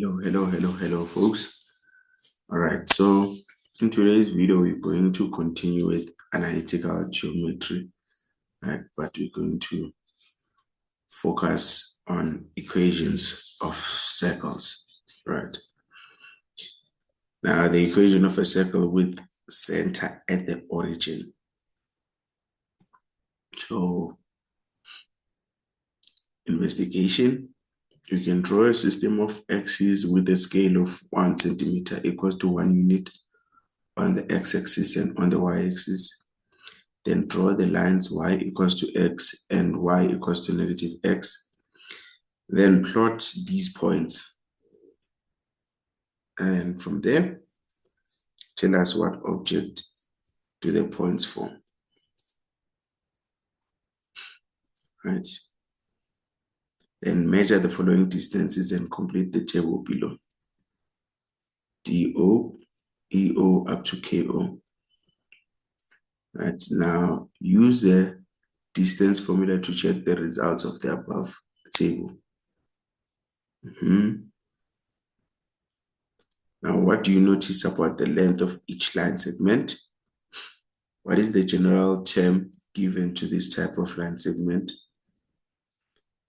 Hello, folks. All right, so in today's video, we're going to continue with analytical geometry, right? But we're going to focus on equations of circles, right? Now, the equation of a circle with center at the origin. So, investigation. You can draw a system of axes with a scale of 1 centimeter equals to 1 unit on the x-axis and on the y-axis. Then draw the lines y equals to x and y equals to negative x. Then plot these points. And from there, tell us what object do the points form. Right? Then measure the following distances and complete the table below. DO, EO up to KO. Right, now use the distance formula to check the results of the above table. Now, what do you notice about the length of each line segment? What is the general term given to this type of line segment?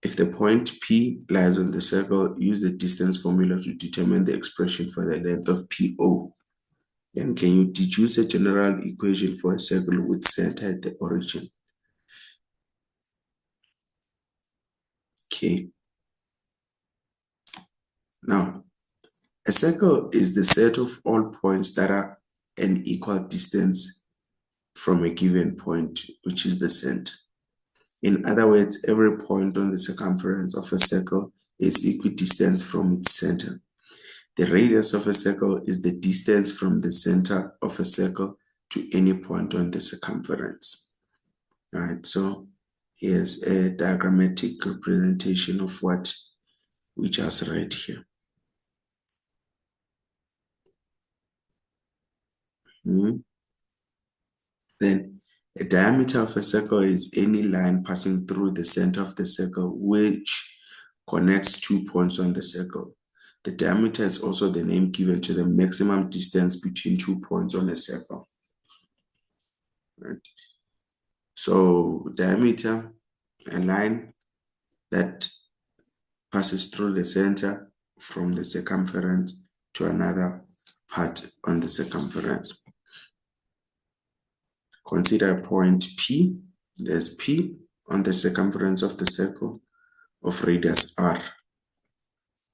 If the point P lies on the circle, use the distance formula to determine the expression for the length of PO. And can you deduce a general equation for a circle with center at the origin? Okay. Now, a circle is the set of all points that are an equal distance from a given point, which is the center. In other words, every point on the circumference of a circle is equidistant from its center. The radius of a circle is the distance from the center of a circle to any point on the circumference. All right, so here's a diagrammatic representation of what we just read here. Then a diameter of a circle is any line passing through the center of the circle which connects 2 points on the circle. The diameter is also the name given to the maximum distance between 2 points on a circle. Right? So diameter, a line that passes through the center from the circumference to another part on the circumference. Consider a point P. There's P on the circumference of the circle of radius R,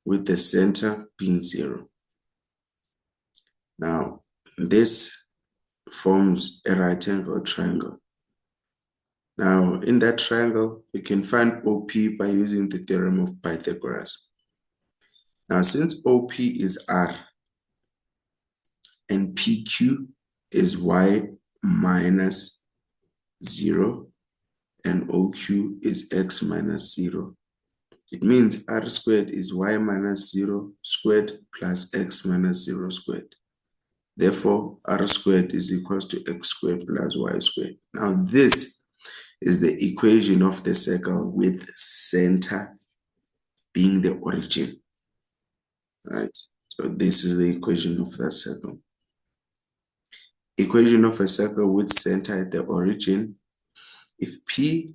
with the center being 0. Now, this forms a right angle triangle. Now, in that triangle, we can find OP by using the theorem of Pythagoras. Now, since OP is R and PQ is Y minus 0 and OQ is X minus 0, it means R squared is Y minus 0 squared plus X minus 0 squared. Therefore, R squared is equals to X squared plus Y squared. Now, this is the equation of the circle with center being the origin. Right? So this is the equation of that circle. Equation of a circle with center at the origin. If P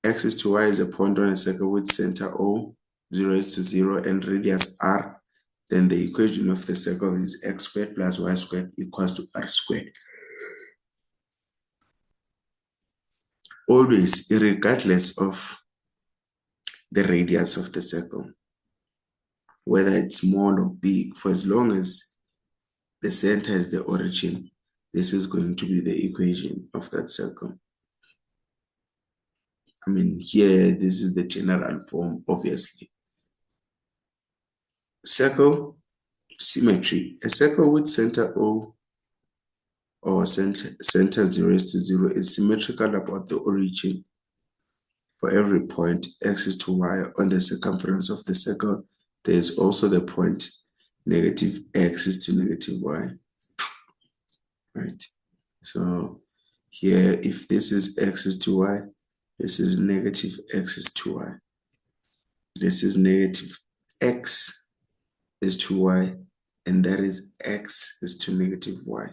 axis to Y is a point on a circle with center O, 0 is to 0, and radius R, then the equation of the circle is X squared plus Y squared equals to R squared. Always, regardless of the radius of the circle, whether it's small or big, for as long as the center is the origin, this is going to be the equation of that circle. I mean, here, this is the general form, obviously. Circle symmetry. A circle with center O or center 0 is to 0 is symmetrical about the origin. For every point x is to y on the circumference of the circle, there is also the point negative x is to negative y. Right? So here, if this is x is to y, this is negative x is to y. This is negative x is to y, and that is x is to negative y.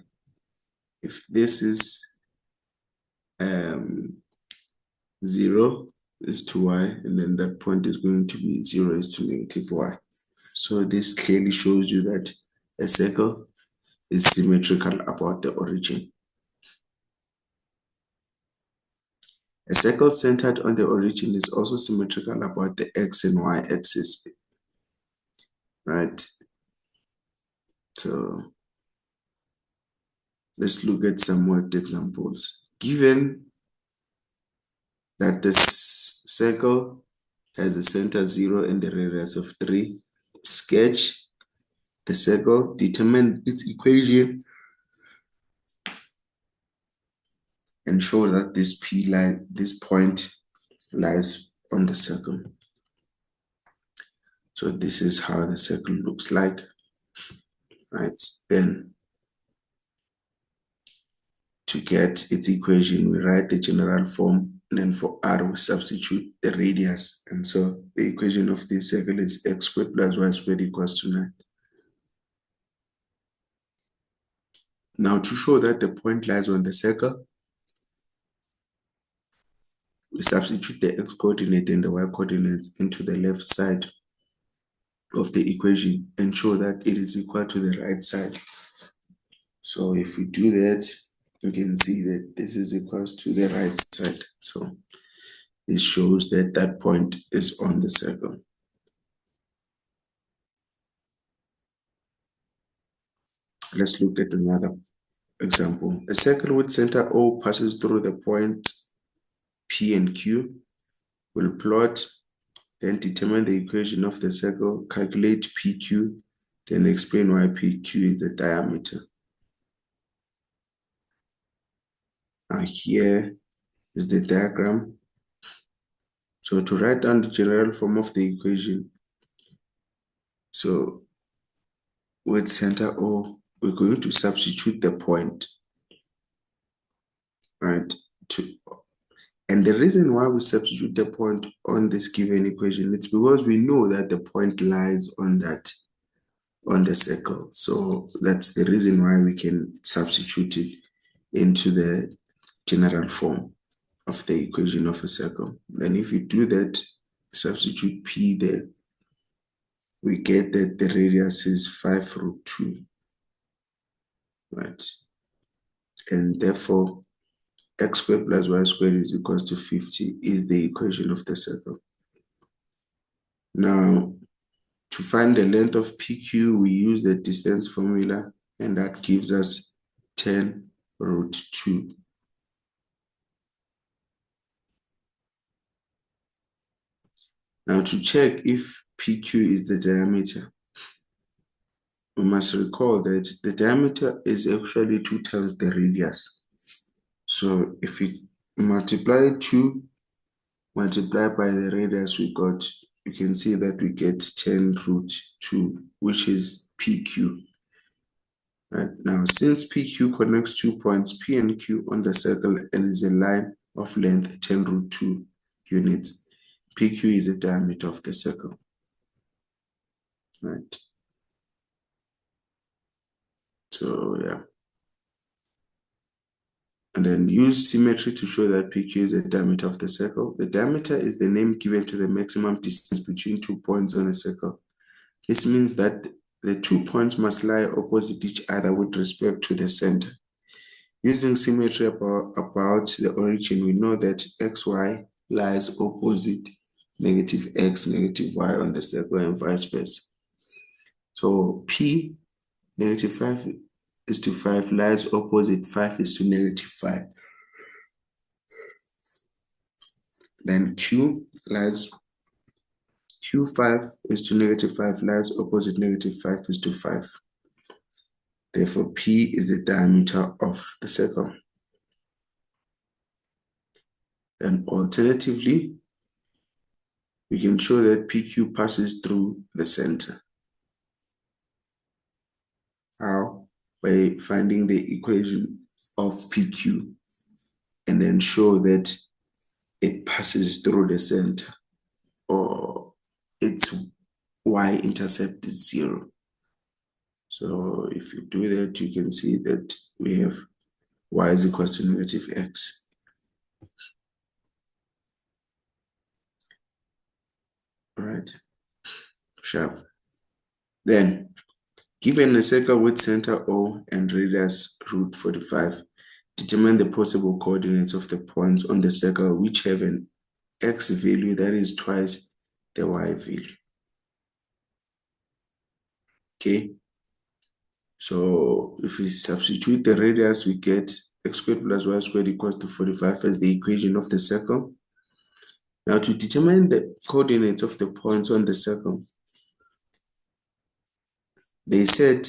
If this is 0 is to y, and then that point is going to be 0 is to negative y. So this clearly shows you that a circle is symmetrical about the origin. A circle centered on the origin is also symmetrical about the x and y axis, right? So let's look at some worked examples. Given that this circle has a center 0 and a radius of 3, sketch the circle, determine its equation, and show that this this point lies on the circle. So this is how the circle looks like, right? Then to get its equation, we write the general form, and then for r, we substitute the radius. And so the equation of this circle is x squared plus y squared equals to 9. Now, to show that the point lies on the circle, we substitute the x coordinate and the y coordinates into the left side of the equation and show that it is equal to the right side. So if we do that, you can see that this is equals to the right side. So this shows that that point is on the circle. Let's look at another example. A circle with center O passes through the points P and Q. We'll plot, then determine the equation of the circle, calculate PQ, then explain why PQ is the diameter. Now here is the diagram. So to write down the general form of the equation, so with center O, we're going to substitute the point, right? And the reason why we substitute the point on this given equation, it's because we know that the point lies on the circle. So that's the reason why we can substitute it into the general form of the equation of a circle. Then if we do that, substitute P there, we get that the radius is 5√2, right? And therefore, x squared plus y squared is equals to 50 is the equation of the circle. Now, to find the length of PQ, we use the distance formula, and that gives us 10√2. Now, to check if PQ is the diameter, we must recall that the diameter is actually 2 times the radius. So if we multiply 2 multiplied by the radius we got, you can see that we get 10√2, which is PQ. Right. Now, since PQ connects 2 points P and Q on the circle and is a line of length 10√2 units, PQ is the diameter of the circle. Right. So, yeah. And then use symmetry to show that PQ is the diameter of the circle. The diameter is the name given to the maximum distance between 2 points on a circle. This means that the 2 points must lie opposite each other with respect to the center. Using symmetry about the origin, we know that xy lies opposite negative x, negative y on the circle and vice versa. So P, negative 5 is to 5 lies opposite 5 is to negative 5. Then Q5 is to negative 5 lies opposite negative 5 is to 5. Therefore, P is the diameter of the circle. And alternatively, we can show that PQ passes through the center. How? By finding the equation of PQ and then show that it passes through the center, or its y-intercept is 0. So if you do that, you can see that we have y is equal to negative x. All right, sharp. Then, given a circle with center O and radius root 45, determine the possible coordinates of the points on the circle which have an x value that is twice the y value. Okay, so if we substitute the radius, we get x squared plus y squared equals to 45 as the equation of the circle. Now, to determine the coordinates of the points on the circle, they said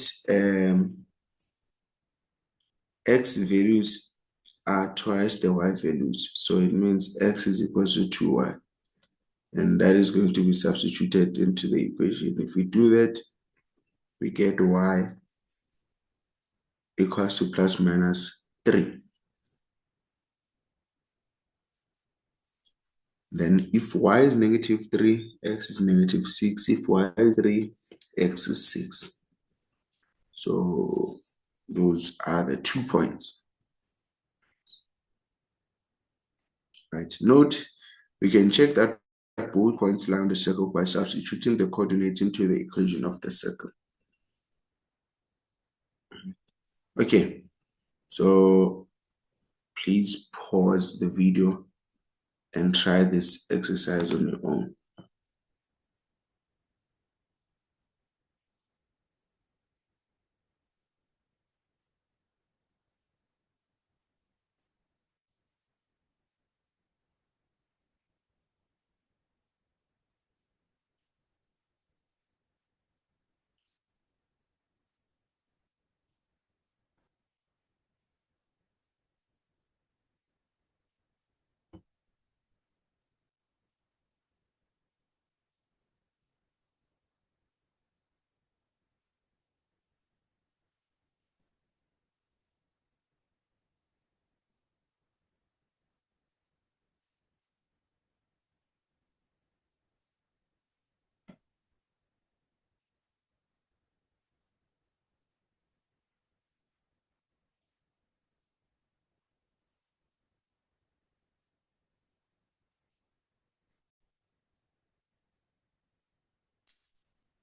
x values are twice the y values. So it means x is equal to 2y. And that is going to be substituted into the equation. If we do that, we get y equals to plus minus 3. Then if y is negative 3, x is negative 6. If y is 3, x is 6. So those are the 2 points. Right. Note, we can check that both points lie on the circle by substituting the coordinates into the equation of the circle. Okay, so please pause the video and try this exercise on your own.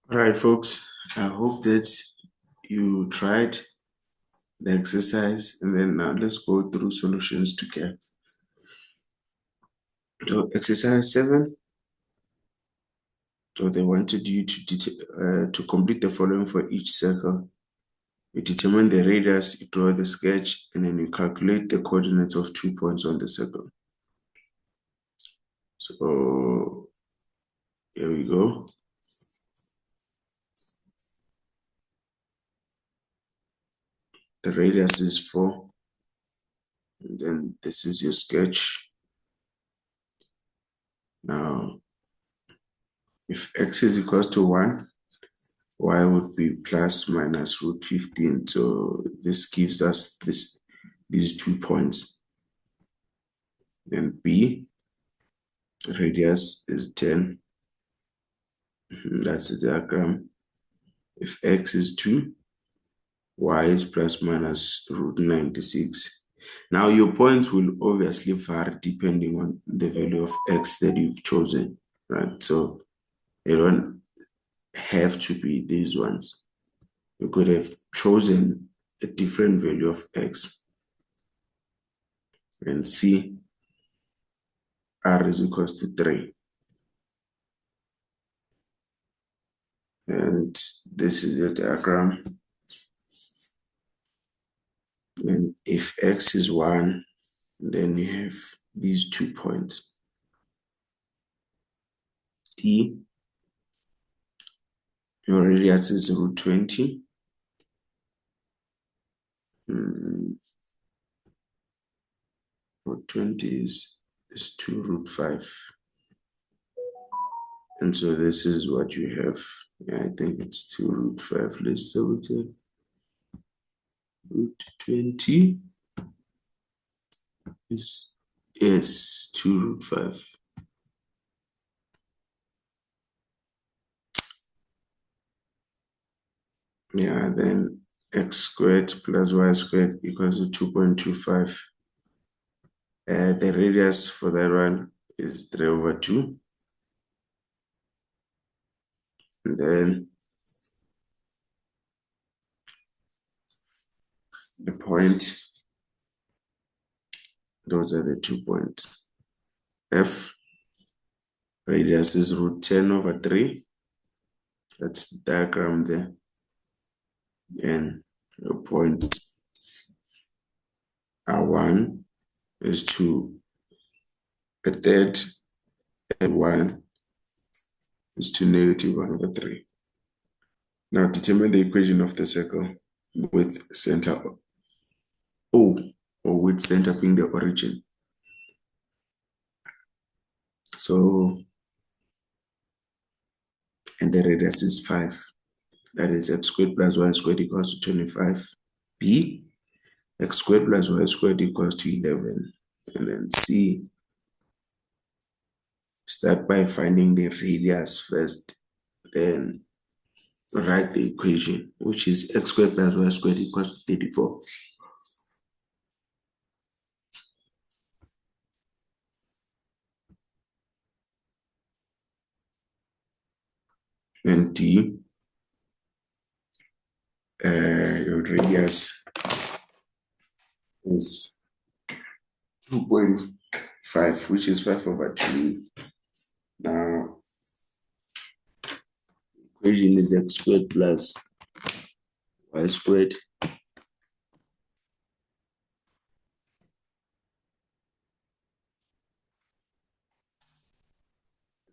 All right, folks, I hope that you tried the exercise, and then now let's go through solutions together. So exercise 7. So they wanted you to complete the following for each circle. You determine the radius, you draw the sketch, and then you calculate the coordinates of 2 points on the circle. So here we go. The radius is 4. And then this is your sketch. Now, if x is equals to 1, y would be plus minus root 15. So this gives us these 2 points. Then b, radius is 10. That's the diagram. If x is 2, y is plus minus root 96. Now your points will obviously vary depending on the value of x that you've chosen, right? So they don't have to be these ones. You could have chosen a different value of x. And c, r is equals to 3. And this is the diagram. And if x is 1, then you have these 2 points. D, your radius is root 20. Root 20 is 2 root 5. And so this is what you have. Yeah, I think it's 2 root 5. Let's double check. Root 20 is, yes, 2 root 5. Yeah, then x squared plus y squared equals to 2.25. The radius for that one is 3/2. And then the point, those are the 2 points. F radius is √10/3. That's the diagram there. And the point R1 is 2/3, and 1 is to -1/3. Now determine the equation of the circle with center O, or with center being the origin. So, and the radius is 5. That is x squared plus y squared equals to 25. B, x squared plus y squared equals to 11. And then C, start by finding the radius first, then write the equation, which is x squared plus y squared equals to 34. And D, your radius is 2.5, which is 5/2. Now, equation is x squared plus y squared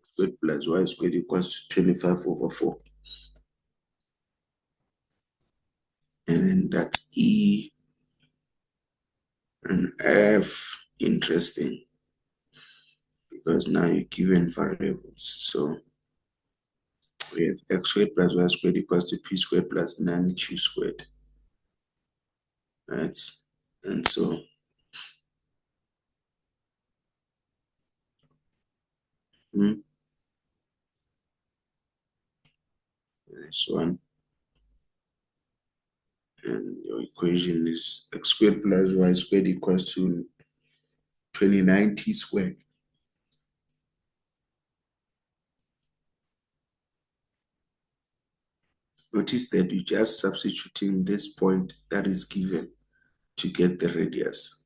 squared plus y squared equals to 25/4. And then that's E and F. Interesting, because now you're given variables. So we have x squared plus y squared equals to p squared plus 9q squared. Right? And so this one, and your equation is x squared plus y squared equals to 29t squared. Notice that you're just substituting this point that is given to get the radius.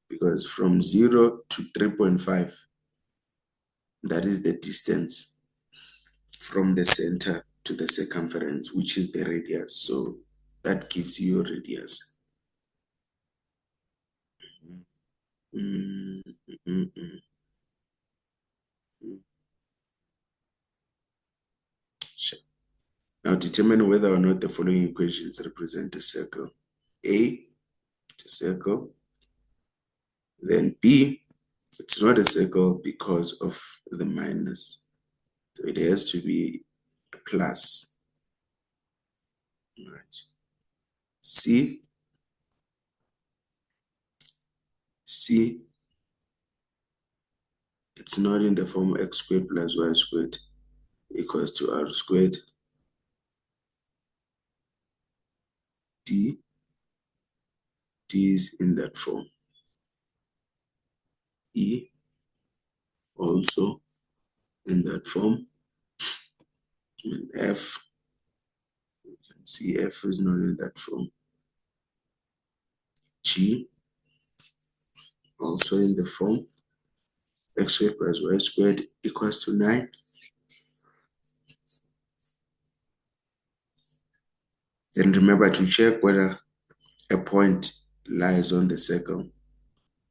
Because from 0 to 3.5, that is the distance from the center to the circumference, which is the radius. So that gives you your radius. Sure. Now determine whether or not the following equations represent a circle. A, it's a circle. Then B, it's not a circle because of the minus. So it has to be a plus. Right. C, it's not in the form x squared plus y squared equals to r squared. D is in that form. E, also in that form. And F, you can see F is not in that form. G, also in the form x squared plus y squared equals to 9. Then remember to check whether a point lies on the circle.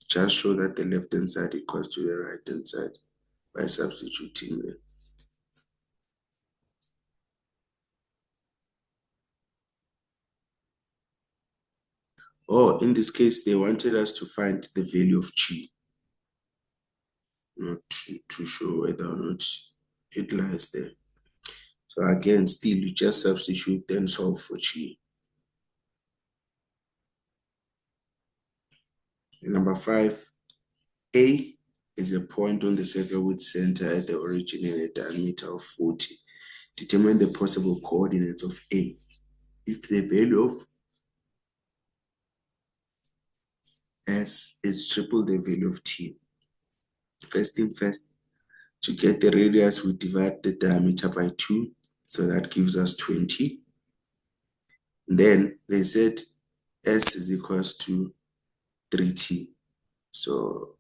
Just show that the left hand side equals to the right hand side by substituting them. Or in this case, they wanted us to find the value of G, not to show whether or not it lies there. So again, still you just substitute, then solve for G. Number 5, A is a point on the circle with center at the origin and a diameter of 40. Determine the possible coordinates of A. If the value of S is triple the value of T. First thing first, to get the radius, we divide the diameter by 2. So that gives us 20. Then they said S is equals to 3T. So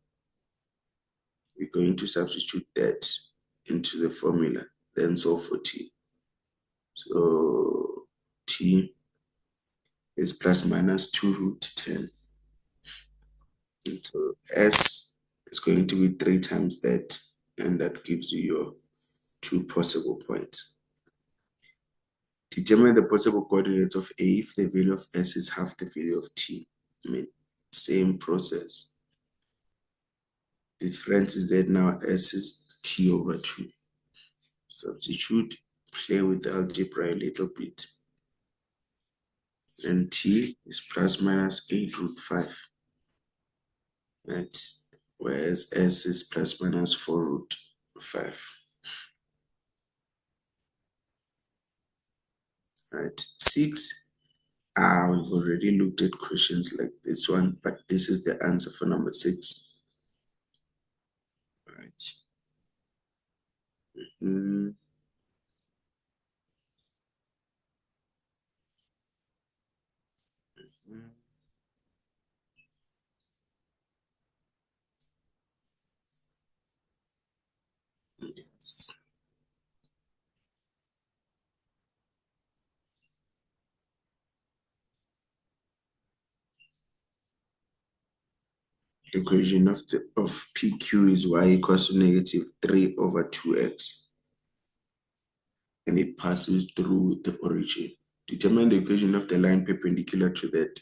we're going to substitute that into the formula, then solve for T. So T is plus minus 2 root 10. And so S is going to be 3 times that, and that gives you your 2 possible points. Determine the possible coordinates of A if the value of S is half the value of T. I mean, same process. Difference is that now S is T over 2. Substitute, play with the algebra a little bit. And T is plus minus 8 root 5. Right? Whereas S is plus minus 4 root 5. Right? 6. We've already looked at questions like this one, but this is the answer for number 6. Right. Yes. Equation of PQ is y equals to negative 3 over 2x. And it passes through the origin. Determine the equation of the line perpendicular to that.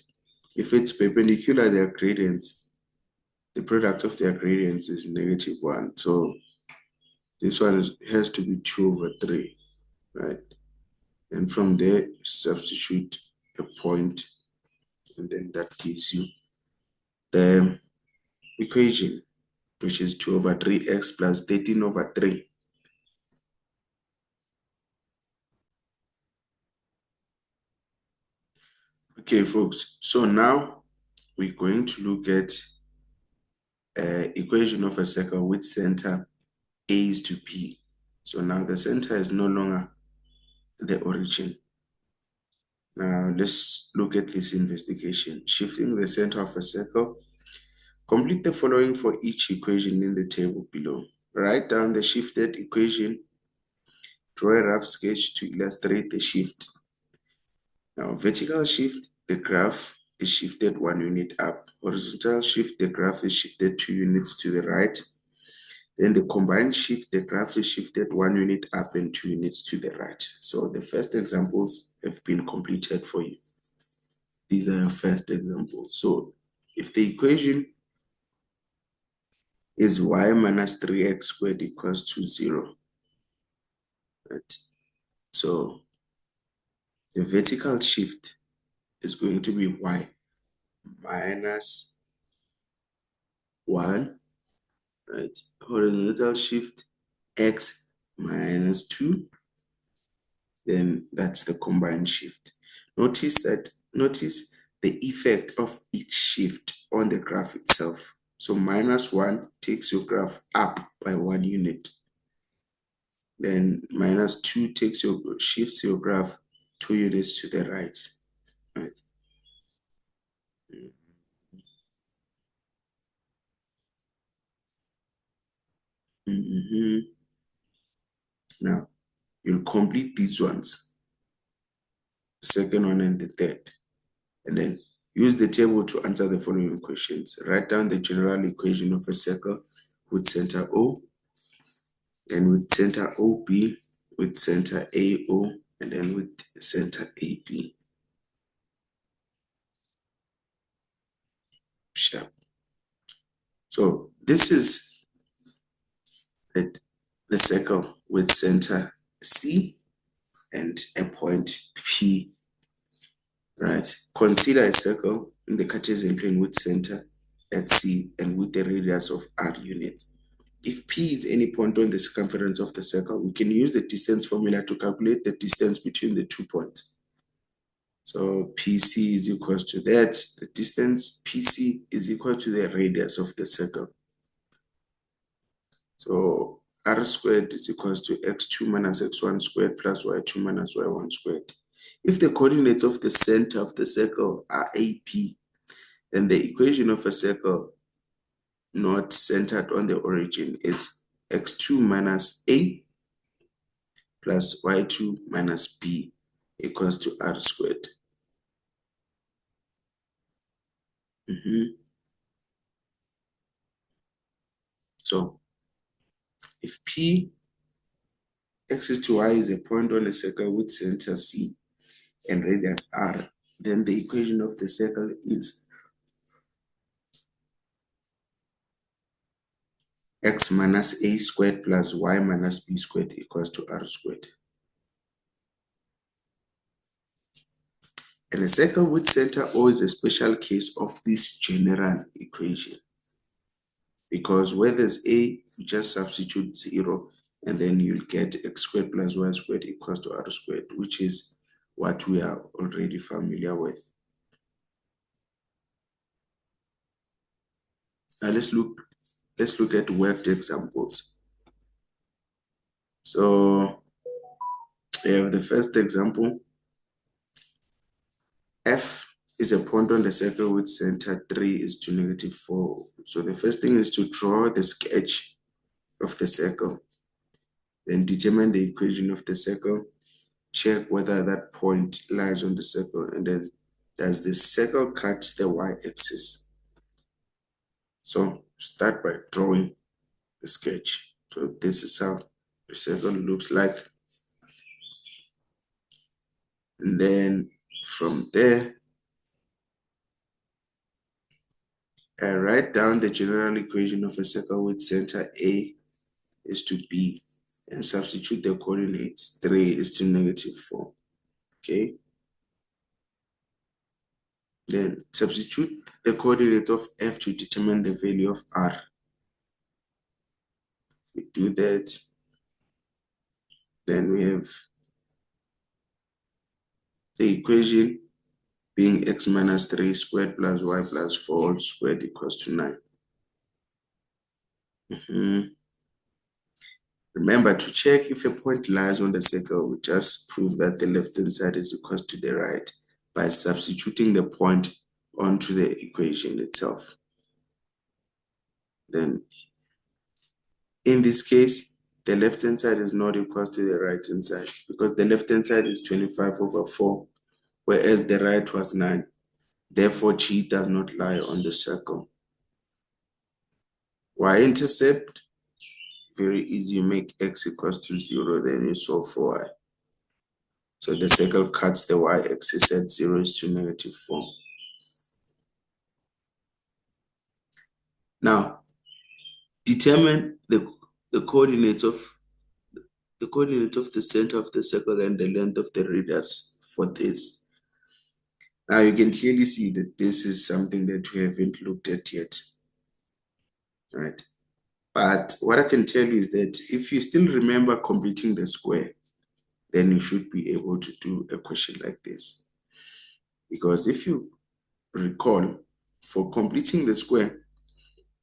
If it's perpendicular, their gradients, the product of their gradients is negative 1. So this one has to be 2 over 3, right? And from there, substitute a point, and then that gives you the equation, which is 2 over 3x plus 13 over 3. Okay, folks, so now we're going to look at equation of a circle with center A is to B. So now the center is no longer the origin. Now let's look at this investigation. Shifting the center of a circle. Complete the following for each equation in the table below. Write down the shifted equation. Draw a rough sketch to illustrate the shift. Now, vertical shift, the graph is shifted 1 unit up. Horizontal shift, the graph is shifted 2 units to the right. Then the combined shift, the graph is shifted 1 unit up and 2 units to the right. So the first examples have been completed for you. These are your first examples. So if the equation is y minus 3x squared equals to 0, right? So the vertical shift is going to be y minus 1, right? Horizontal shift x minus 2, then that's the combined shift. Notice the effect of each shift on the graph itself. So minus 1 takes your graph up by 1 unit. Then minus 2 shifts your graph 2 units to the right. Right. Now, you'll complete these ones, the second one and the third. And then use the table to answer the following questions. Write down the general equation of a circle with center O, and with center OB, with center AO, and then with center AB. Sharp. So this is the circle with center C and a point P, right? Consider a circle in the Cartesian plane with center at C and with the radius of R units. if P is any point on the circumference of the circle, we can use the distance formula to calculate the distance between the 2 points. So PC is equals to that. The distance PC is equal to the radius of the circle. So R squared is equals to x2 minus x1 squared plus y2 minus y1 squared. If the coordinates of the center of the circle are AP, then the equation of a circle not centered on the origin is x2 minus A plus y2 minus B equals to R squared. So if P x to y is a point on a circle with center C and radius R, then the equation of the circle is x minus A squared plus y minus B squared equals to R squared. And a circle with center O is a special case of this general equation. Because where there's A, you just substitute 0, and then you'll get x squared plus y squared equals to R squared, which is what we are already familiar with. Now let's look at worked examples. So we have the first example. F is a point on the circle with center 3 is to negative 4. So the first thing is to draw the sketch of the circle. Then determine the equation of the circle. Check whether that point lies on the circle, and then does the circle cut the y-axis? So start by drawing the sketch. So this is how the circle looks like. And then from there, write down the general equation of a circle with center A is to B and substitute the coordinates. 3 is to negative 4. Okay. Then substitute the coordinates of F to determine the value of R. We do that. Then we have the equation being x minus 3 squared plus y plus 4 squared equals to 9. Remember, to check if a point lies on the circle, we just prove that the left-hand side is equal to the right by substituting the point onto the equation itself. Then, in this case, the left-hand side is not equal to the right-hand side because the left-hand side is 25 over 4, whereas the right was 9. Therefore, G does not lie on the circle. Y-intercept, very easy. You make x equals to 0, then you solve for y. So the circle cuts the y-axis at 0 is to negative 4. Now, determine the coordinates of the center of the circle and the length of the radius for this. Now you can clearly see that this is something that we haven't looked at yet, right? But what I can tell you is that if you still remember completing the square, then you should be able to do a question like this. Because if you recall, for completing the square,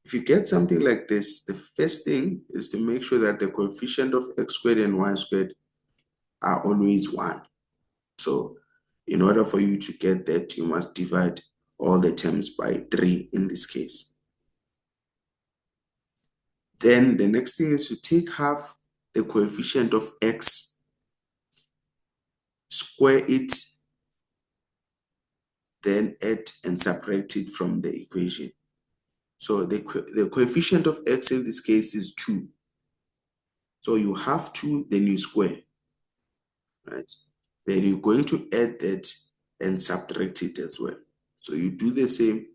if you get something like this, the first thing is to make sure that the coefficient of x squared and y squared are always 1. So in order for you to get that, you must divide all the terms by 3 in this case. Then the next thing is to take half the coefficient of x, square it, then add and subtract it from the equation. So the coefficient of x in this case is 2. So you have 2, then you square, right? Then you're going to add that and subtract it as well. So you do the same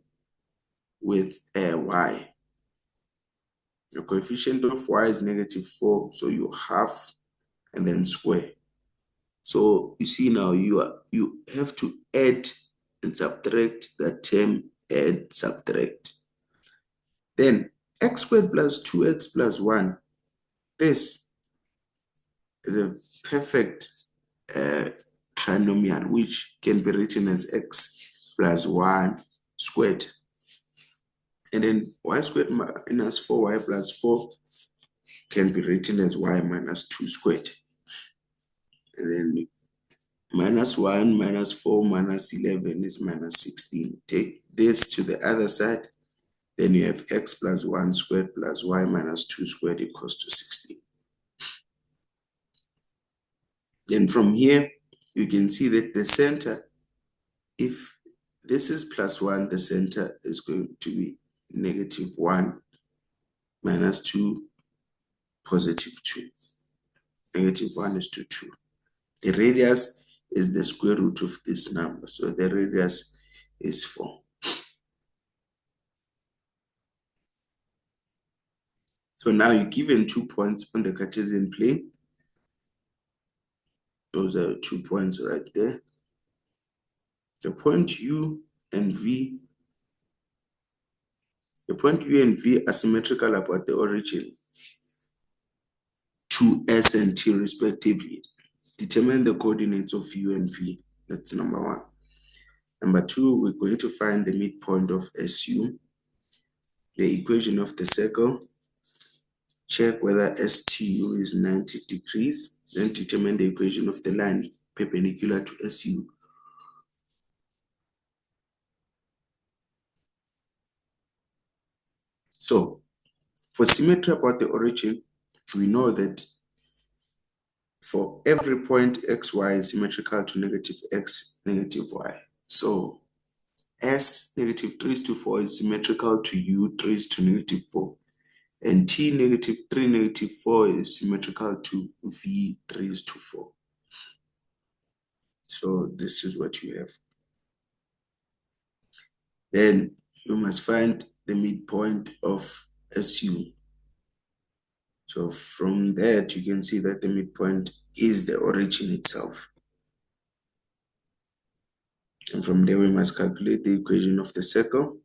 with y. The coefficient of y is negative 4, so you half and then square. So you see now you have to add and subtract that term, add, subtract. Then x squared plus 2x plus 1. This is a perfect trinomial which can be written as x plus 1 squared. And then y squared minus 4y plus 4 can be written as y minus 2 squared. And then minus 1 minus 4 minus 11 is minus 16. Take this to the other side. Then you have x plus 1 squared plus y minus 2 squared equals to 16. Then from here, you can see that the center, if this is plus 1, the center is going to be negative 1 minus 2 positive 2. Negative 1 is to 2. The radius is the square root of this number. So the radius is 4. So now you're given 2 points on the Cartesian plane. Those are 2 points right there. The point U and V are symmetrical about the origin to S and T respectively. Determine the coordinates of U and V. That's number 1. Number 2, we're going to find the midpoint of SU, the equation of the circle, check whether STU is 90 degrees, then determine the equation of the line perpendicular to SU. So, for symmetry about the origin, we know that for every point xy is symmetrical to negative x, negative y. So, S negative 3 to 4 is symmetrical to U 3 to negative 4. And T negative 3, negative 4 is symmetrical to V 3 to 4. So this is what you have. Then you must find the midpoint of SU. So from that, you can see that the midpoint is the origin itself. And from there, we must calculate the equation of the circle.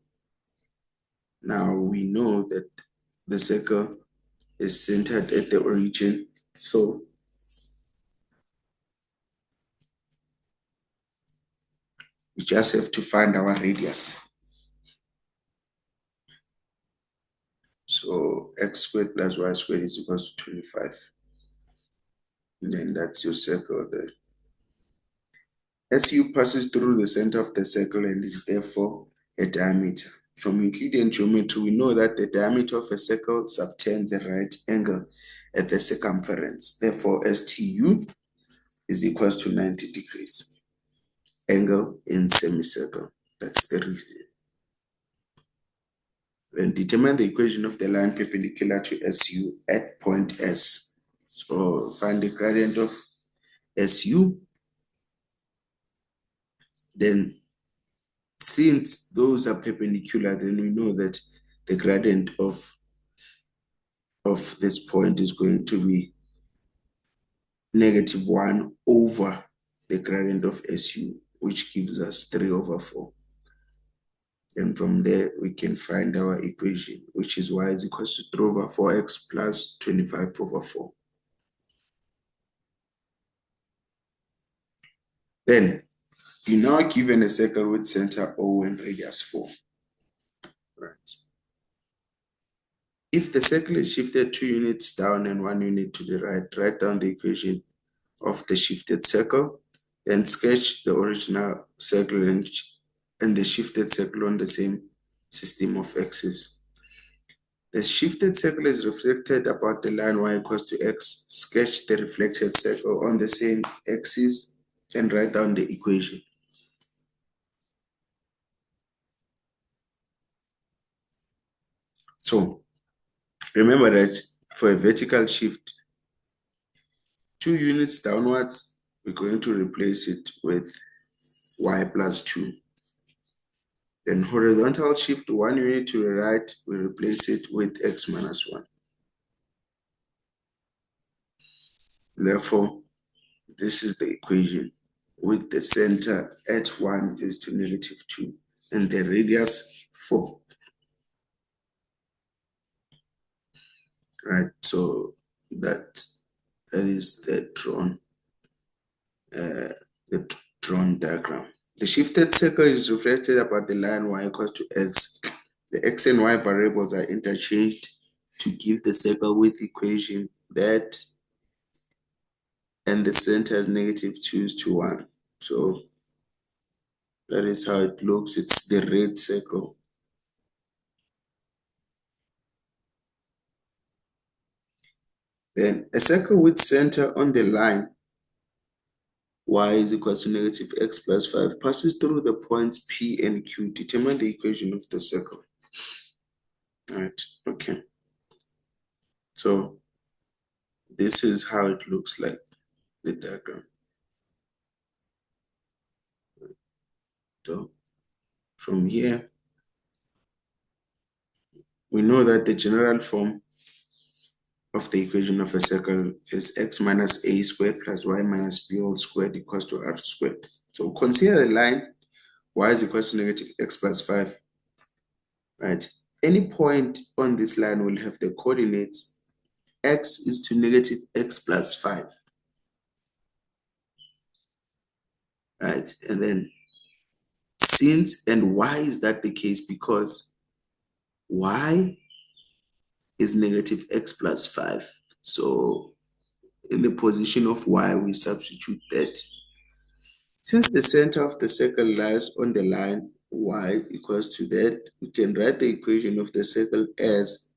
Now we know that the circle is centered at the origin. So we just have to find our radius. So x squared plus y squared is equals to 25. And then that's your circle there. SU passes through the center of the circle and is therefore a diameter. From Euclidean geometry, we know that the diameter of a circle subtends a right angle at the circumference. Therefore, STU is equals to 90 degrees. Angle in semicircle. That's the reason. Then determine the equation of the line perpendicular to SU at point S. So find the gradient of SU. Then since those are perpendicular, then we know that the gradient of this point is going to be negative 1 over the gradient of SU, which gives us 3 over 4. And from there, we can find our equation, which is y is equals to 3 over 4x plus 25 over 4. Then, you're now given a circle with center O and radius 4. Right. If the circle is shifted 2 units down and 1 unit to the right, write down the equation of the shifted circle, then sketch the original circle and the shifted circle on the same system of axes. The shifted circle is reflected about the line y equals to x. Sketch the reflected circle on the same axis and write down the equation. So remember that for a vertical shift, 2 units downwards, we're going to replace it with y plus 2. Then horizontal shift 1 unit to the right, we replace it with x minus 1. Therefore, this is the equation with the center at 1 is to negative 2 and the radius 4. right? So that is uh, the drawn diagram. The shifted circle is reflected about the line y equals to x. The x and y variables are interchanged to give the circle with equation that, and the center is -2 is to 1. So that is how it looks. It's the red circle. Then a circle with center on the line y is equal to -x plus 5 passes through the points P and Q. Determine the equation of the circle. All right, okay. So this is how it looks like, the diagram. So from here, we know that the general form of the equation of a circle is x minus a squared plus y minus b all squared equals to r squared. So consider the line y is equal to -x plus 5, right? Any point on this line will have the coordinates x is to -x plus 5, right? And then since, and why is that the case? Because y is -x plus 5. So in the position of y, we substitute that. Since the center of the circle lies on the line y equals to that, we can write the equation of the circle as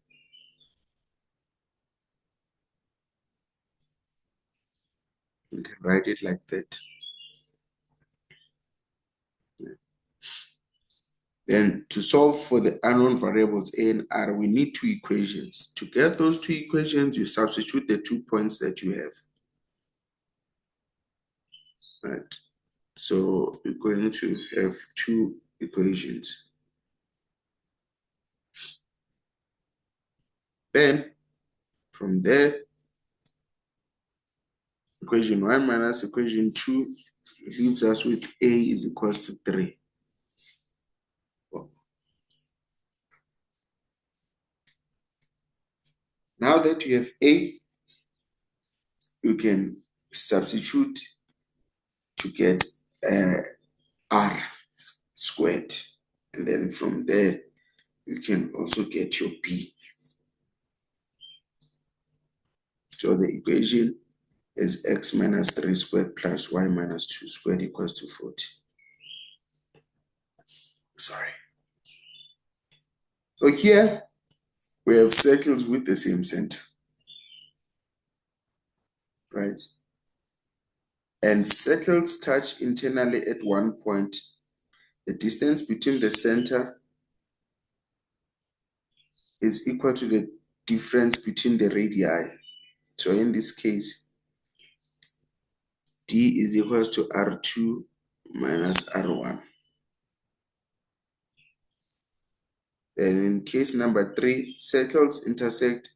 we can write it like that. Then to solve for the unknown variables a and r, we need two equations. To get those two equations, you substitute the 2 points that you have. Right. So we're going to have two equations. Then from there, equation 1 minus equation 2 leaves us with a is equals to 3. Now that you have a, you can substitute to get r squared. And then from there, you can also get your b. So the equation is x minus 3 squared plus y minus 2 squared equals to 40. Sorry. So here we have circles with the same center, right? And circles touch internally at one point. The distance between the center is equal to the difference between the radii. So in this case, d is equals to r2 minus r1. Then in case number 3, circles intersect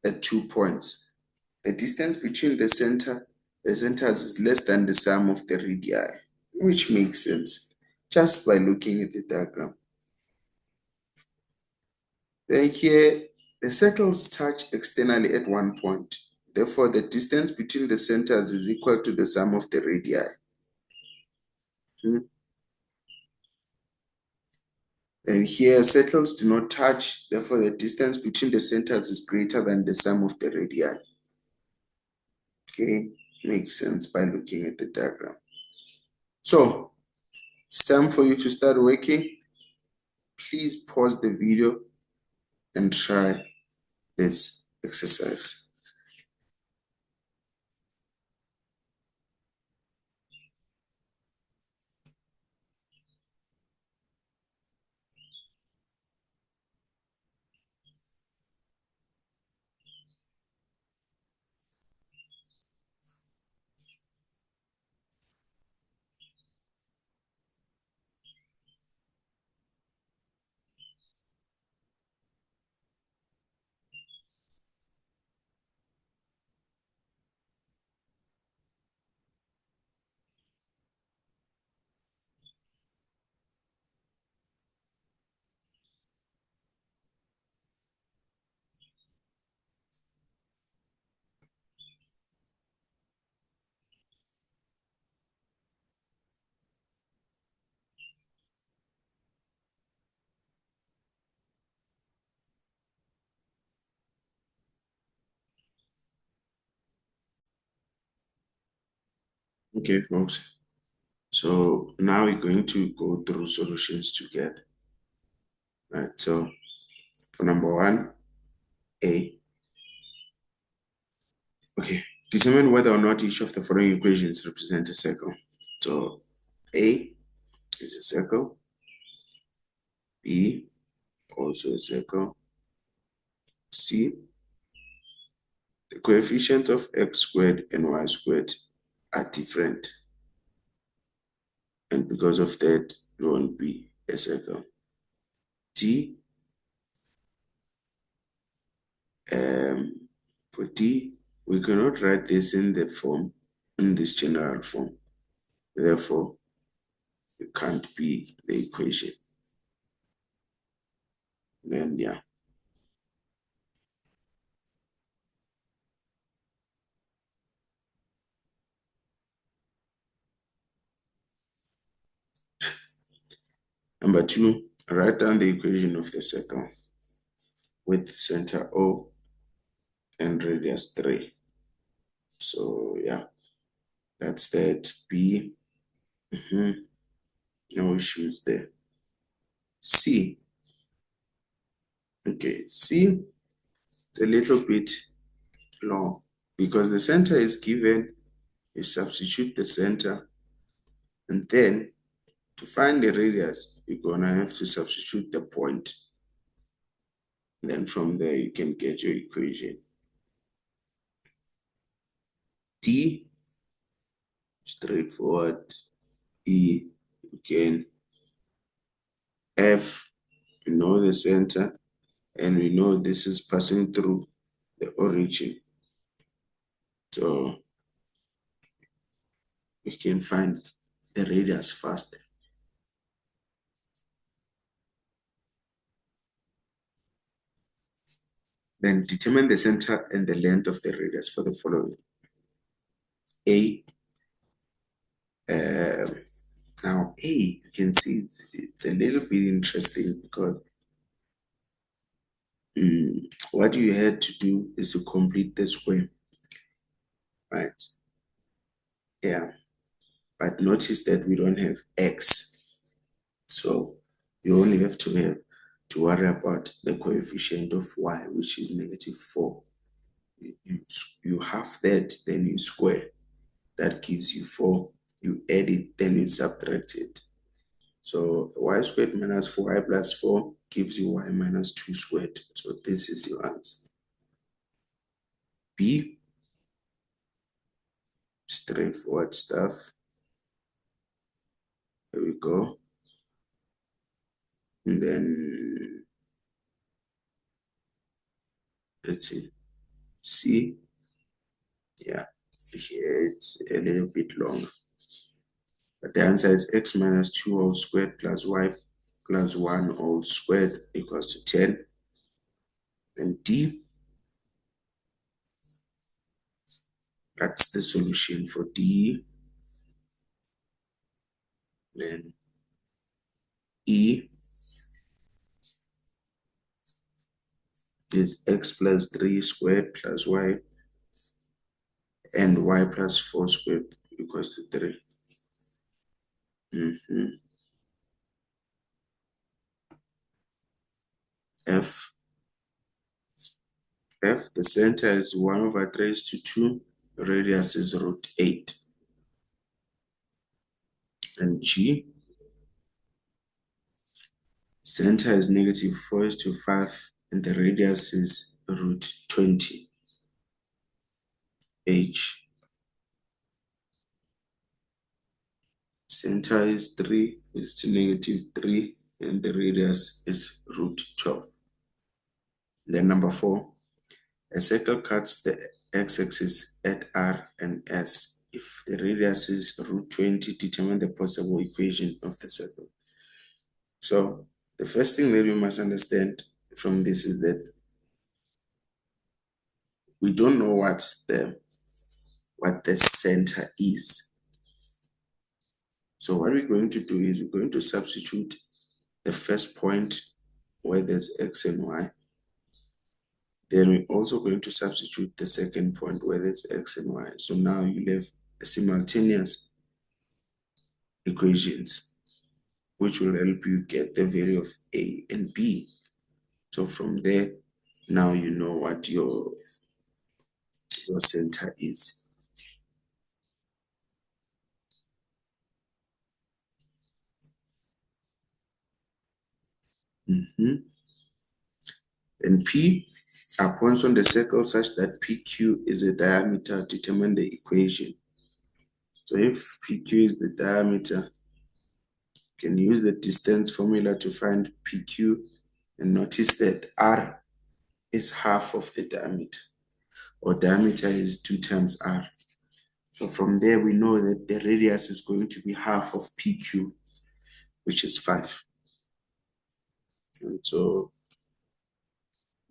at 2 points. The distance between the centers is less than the sum of the radii, which makes sense just by looking at the diagram. Then here, the circles touch externally at one point. Therefore, the distance between the centers is equal to the sum of the radii. And here, circles do not touch. Therefore, the distance between the centers is greater than the sum of the radii. Okay, makes sense by looking at the diagram. So, it's time for you to start working. Please pause the video and try this exercise. Okay, folks. So now we're going to go through solutions together. Right. So for number one, A. Okay. Determine whether or not each of the following equations represent a circle. So A is a circle. B also a circle. C, the coefficients of x squared and y squared are different. And because of that, it won't be a circle. D, for D, we cannot write this in this general form. Therefore, it can't be the equation. Then, yeah. Number two, write down the equation of the circle with center O and radius 3. So, yeah, that's that. B, no issues there. C, okay, C, it's a little bit long because the center is given, you substitute the center, and then to find the radius, you're gonna have to substitute the point. And then from there, you can get your equation. D, straightforward. E, again. F, we know the center, and we know this is passing through the origin. So we can find the radius first. Then determine the center and the length of the radius for the following. A, now A, you can see it's a little bit interesting because what you had to do is to complete the square, right? Yeah, but notice that we don't have X. So you only have to worry about the coefficient of Y, which is -4. You have that, then you square. That gives you 4. You add it, then you subtract it. So y squared minus 4y plus 4 gives you y minus 2 squared. So this is your answer. B, straightforward stuff. Here we go. And then let's see. C, yeah, here it's a little bit longer. But the answer is x minus 2 whole squared plus y plus 1 whole squared equals to 10. And D, that's the solution for D. Then E is x plus 3 squared plus y and y plus 4 squared equals to 3. F, the center is 1 over 3 raised to 2, radius is √8. And G, center is -4 is to 5, and the radius is √20. H, center is 3 is to -3, and the radius is √12. Then number 4, a circle cuts the x-axis at R and S. If the radius is √20, determine the possible equation of the circle. So the first thing that we must understand from this is that we don't know what the center is. So what we're going to do is we're going to substitute the first point where there's x and y. Then we're also going to substitute the second point where there's x and y. So now you have a simultaneous equations, which will help you get the value of A and B. So from there, now you know what your center is. And P are points on the circle such that PQ is the diameter. Determine the equation. So if PQ is the diameter, you can use the distance formula to find PQ, and notice that R is half of the diameter, or diameter is 2 times R. So from there, we know that the radius is going to be half of PQ, which is 5. And so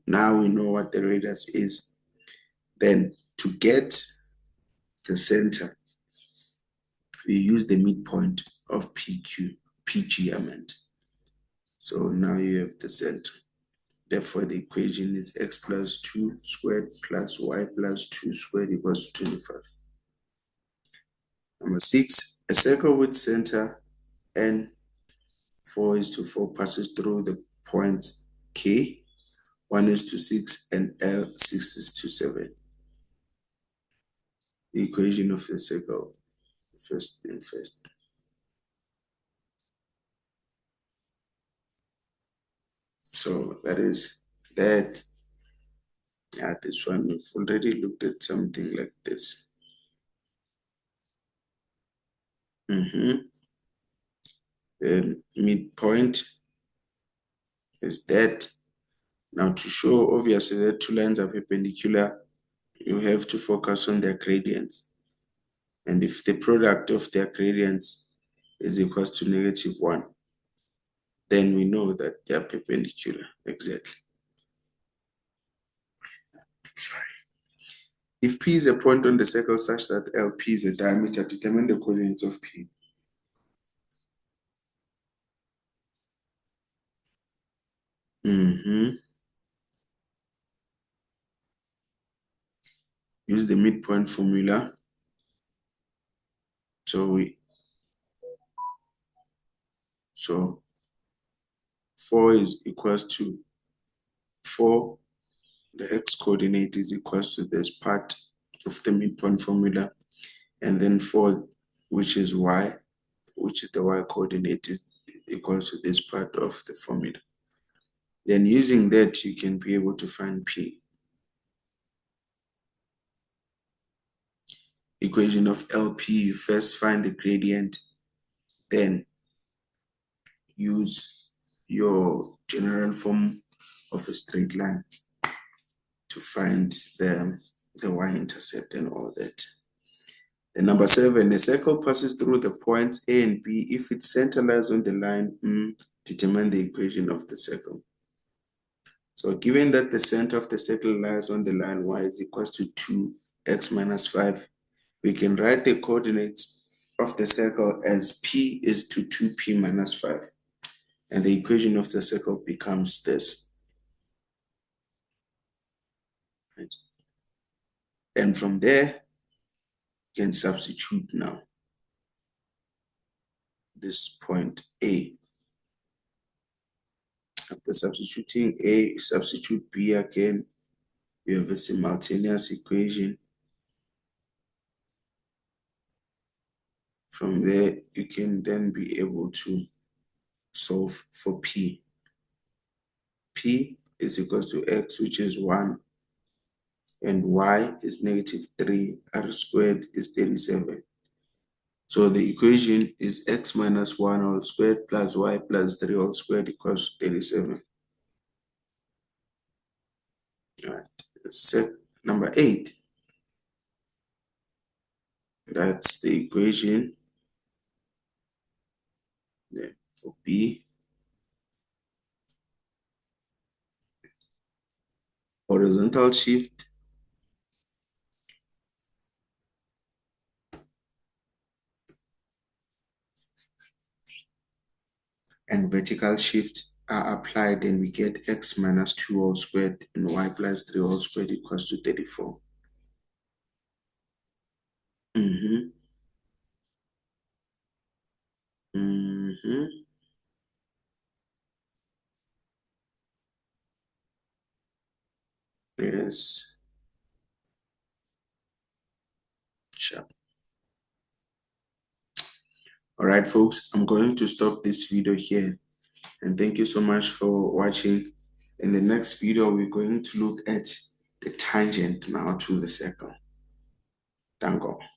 now we know what the radius is. Then to get the center, we use the midpoint of PG, I meant. So now you have the center. Therefore, the equation is x plus 2 squared plus y plus 2 squared equals to 25. Number 6, a circle with center n 4:4 passes through the points K 1:6 and L 6:7. The equation of the circle, first and first. So that is that. Yeah, this one we've already looked at something like this. The midpoint is that. Now to show obviously that two lines are perpendicular, you have to focus on their gradients. And if the product of their gradients is equals to -1, then we know that they are perpendicular, exactly. Sorry. If P is a point on the circle such that LP is a diameter, determine the coordinates of P. Use the midpoint formula. So 4 is equals to 4. The x coordinate is equals to this part of the midpoint formula, and then 4, which is y, which is the y coordinate, is equals to this part of the formula. Then using that, you can be able to find P. Equation of LP, you first find the gradient, then use your general form of a straight line to find the y-intercept and all that. And number 7, a circle passes through the points A and B. If its center lies on the line, determine the equation of the circle. So given that the center of the circle lies on the line y is equals to 2x minus 5, we can write the coordinates of the circle as P is to 2p minus 5. And the equation of the circle becomes this. Right? And from there, you can substitute now this point A. After substituting A, substitute B again. You have a simultaneous equation. From there, you can then be able to solve for P. P is equals to x, which is 1, and y is -3, r squared is 37. So the equation is x minus 1 all squared plus y plus 3 all squared equals 37. All right, set number 8. That's the equation then for B. Horizontal shift and vertical shift are applied, and we get x minus 2 all squared and y plus 3 all squared equals to 34. Yes. Sure. All right, folks, I'm going to stop this video here. And thank you so much for watching. In the next video, we're going to look at the tangent now to the circle. Thank you.